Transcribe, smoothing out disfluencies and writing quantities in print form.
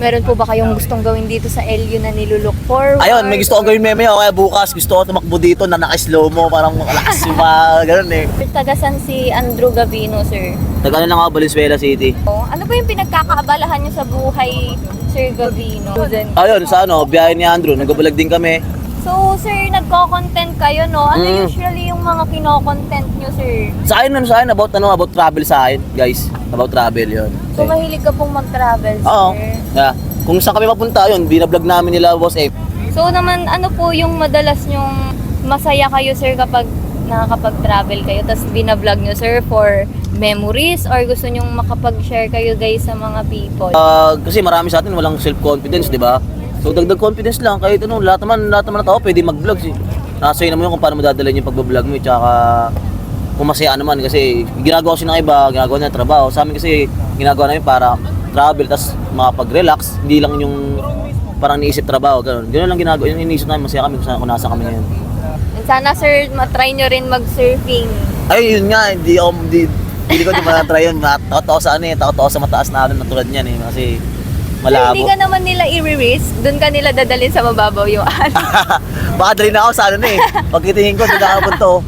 Meron po ba kayong gustong gawin dito sa LU na nilulook forward? Ayun, may gusto ko gawin meme o kaya bukas gusto ko tumakbo dito na naka-slow mo, parang malakas yung mga ganun eh. Tagasan si Andrew Gavino, sir. Nag-ano lang ako, Valenzuela City. Ano po yung pinagkakaabalahan niyo sa buhay, Sir Gavino? Ayun, sa ano, biyahe ni Andrew, nagbabalag din kami. So, sir, nagko-content kayo, no? Ano usually yung mga kino-content nyo, sir? Sa akin, about travel sa akin, guys. About travel yun. So, mahilig ka pong mag-travel, sir? Oo. Yeah. Kung saan kami mapunta yun, binablog namin nila, Boss F. So, naman, ano po yung madalas nyong masaya kayo, sir, kapag nakakapag-travel kayo, tapos binablog nyo, sir, for memories, or gusto nyong makapag-share kayo, guys, sa mga people? Kasi marami sa atin walang self-confidence, di ba? So dagdag confidence lang, kahit ano, lahat naman na tao pwede mag-vlog. Nasa naman yun kung paano mo dadalhin yung pag-vlog mo, tsaka kung masaya naman kasi ginagawa kasi ng iba, ginagawa nila trabaho. Sa amin kasi ginagawa namin para travel, tas makapag-relax, hindi lang yung parang niisip trabaho, gano'n. Gano'n lang ginagawa, yung iniisip namin, masaya kami kung nasa kami ngayon. Sana, sir, matry nyo rin mag-surfing. Ay, yun nga, hindi ko din matry yun. Takot ako sa ano eh, takot ako sa mataas na ano, tulad niyan eh, kasi malabo. Hindi ka naman nila i-risk, doon ka nila dadalhin sa mababaw yung ano. Baka dali na ako sa ano na eh. Pagkitingin ko, doon nakapunto.